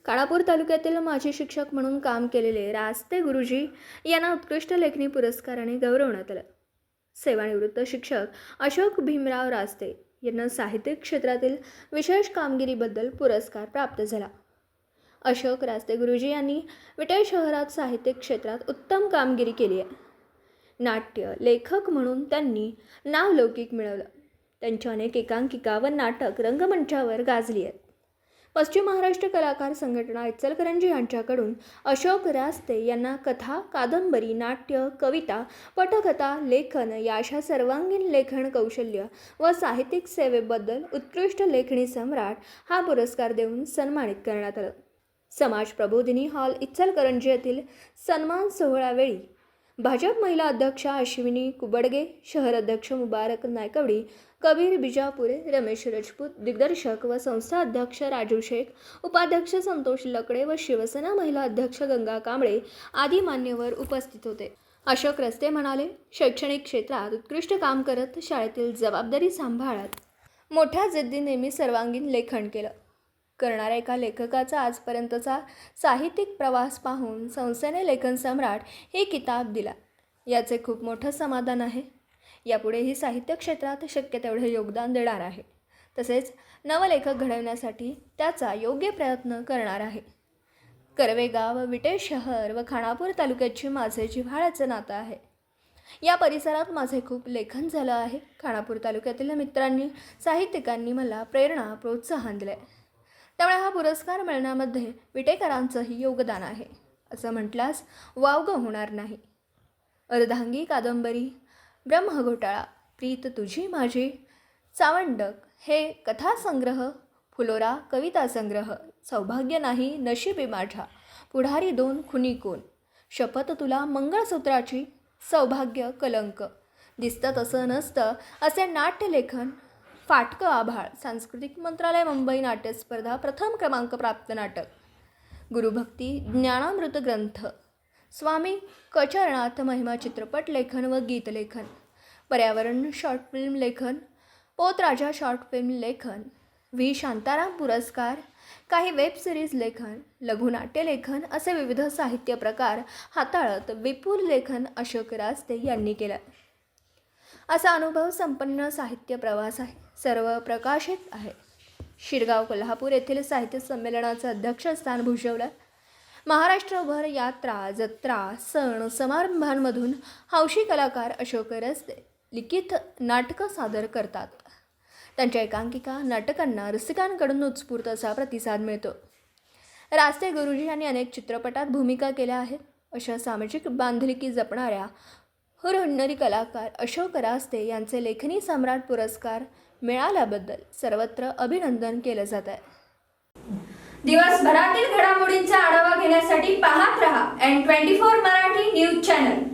काळापूर तालुक्यातील माजी शिक्षक म्हणून काम केलेले रास्ते गुरुजी यांना उत्कृष्ट लेखणी पुरस्काराने गौरवण्यात आलं. सेवानिवृत्त शिक्षक अशोक भीमराव रास्ते यांना साहित्य क्षेत्रातील विशेष कामगिरीबद्दल पुरस्कार प्राप्त झाला. अशोक रास्ते गुरुजी यांनी विटे शहरात साहित्य क्षेत्रात उत्तम कामगिरी केली आहे. नाट्य लेखक म्हणून त्यांनी नावलौकिक मिळवलं. त्यांच्या अनेक एकांकिका व नाटक रंगमंचावर गाजली आहेत. पश्चिम महाराष्ट्र कलाकार संघटना इचलकरंजी यांच्याकडून अशोक रास्ते यांना कथा, कादंबरी, नाट्य, कविता, पटकथा, लेखन या अशा सर्वांगीण लेखन कौशल्य व साहित्यिक सेवेबद्दल उत्कृष्ट लेखणी सम्राट हा पुरस्कार देऊन सन्मानित करण्यात आलं. समाज प्रबोधिनी हॉल इचलकरंजी येथील सन्मान सोहळ्यावेळी भाजप महिला अध्यक्षा अश्विनी कुबडगे, शहर अध्यक्ष मुबारक नायकवडी, कबीर बिजापुरे, रमेश राजपूत, दिग्दर्शक व संस्था अध्यक्ष राजू शेख, उपाध्यक्ष संतोष लकडे व शिवसेना महिला अध्यक्ष गंगा कांबळे आदी मान्यवर उपस्थित होते. अशोक रास्ते म्हणाले, शैक्षणिक क्षेत्रात उत्कृष्ट काम करत शाळेतील जबाबदारी सांभाळत मोठ्या जिद्दीने सर्वांगीण लेखन केलं. करणाऱ्या एका लेखकाचा आजपर्यंतचा साहित्यिक प्रवास पाहून संस्थेने लेखन सम्राट हे किताब दिला. याचे खूप मोठं समाधान आहे. यापुढेही साहित्य क्षेत्रात शक्य तेवढे योगदान देणार आहे. तसेच नवलेखक घडवण्यासाठी त्याचा योग्य प्रयत्न करणार आहे. करवेगाव, विटे शहर व खानापूर तालुक्याची माझे जिव्हाळ्याचे नातं आहे. या परिसरात माझे खूप लेखन झालं आहे. खानापूर तालुक्यातील मित्रांनी, साहित्यिकांनी मला प्रेरणा, प्रोत्साहन दिले. त्यामुळे हा पुरस्कार मिळण्यामध्ये विटेकरांचंही योगदान आहे असं म्हटल्यास वावगं होणार नाही. अर्धांगी कादंबरी, ब्रह्मघोटाळा, प्रीत तुझी माझी, चावंडक हे कथासंग्रह, फुलोरा कविता संग्रह, सौभाग्य नाही नशिबी माझ्या, पुढारी दोन खुनी कोण, शपथ तुला मंगळसूत्राची, सौभाग्य कलंक, दिसतं तसं नसतं असे नाट्यलेखन, फाटकं आभाळ, सांस्कृतिक मंत्रालय मुंबई नाट्य स्पर्धा प्रथम क्रमांक प्राप्त नाटक, गुरुभक्ती ज्ञानामृत ग्रंथ, स्वामी कचरनाथ महिमा चित्रपट लेखन व गीत लेखन, पर्यावरण शॉर्ट फिल्म लेखन, पोतराजा शॉर्ट फिल्म लेखन, व्ही शांताराम पुरस्कार, काही वेब सिरीज लेखन, लघुनाट्य लेखन असे विविध साहित्य प्रकार हाताळत विपुल लेखन अशोक रास्ते यांनी केलं. असा अनुभव संपन्न साहित्य प्रवास आहे. सर्व प्रकाशित आहे. शिरगाव कोल्हापूर येथील साहित्य संमेलनाचं अध्यक्षस्थान भूषवलं. महाराष्ट्रभर यात्रा, जत्रा, सण समारंभांमधून हौशी कलाकार अशोक रास्ते लिखित नाटकं सादर करतात. त्यांच्या एकांकिका, नाटकांना रसिकांकडून उत्स्फूर्त असा प्रतिसाद मिळतो. रास्ते गुरुजी यांनी अनेक चित्रपटात भूमिका केल्या आहेत. अशा सामाजिक बांधिलकी जपणाऱ्या हुरहुन्नरी कलाकार अशोक रास्ते यांचे लेखनी सम्राट पुरस्कार मिळाल्याबद्दल सर्वत्र अभिनंदन केलं जात आहे. दिवसभरातील घडामोडींचा आढावा घेण्यासाठी पाहत रहा N24 मराठी न्यूज चॅनल.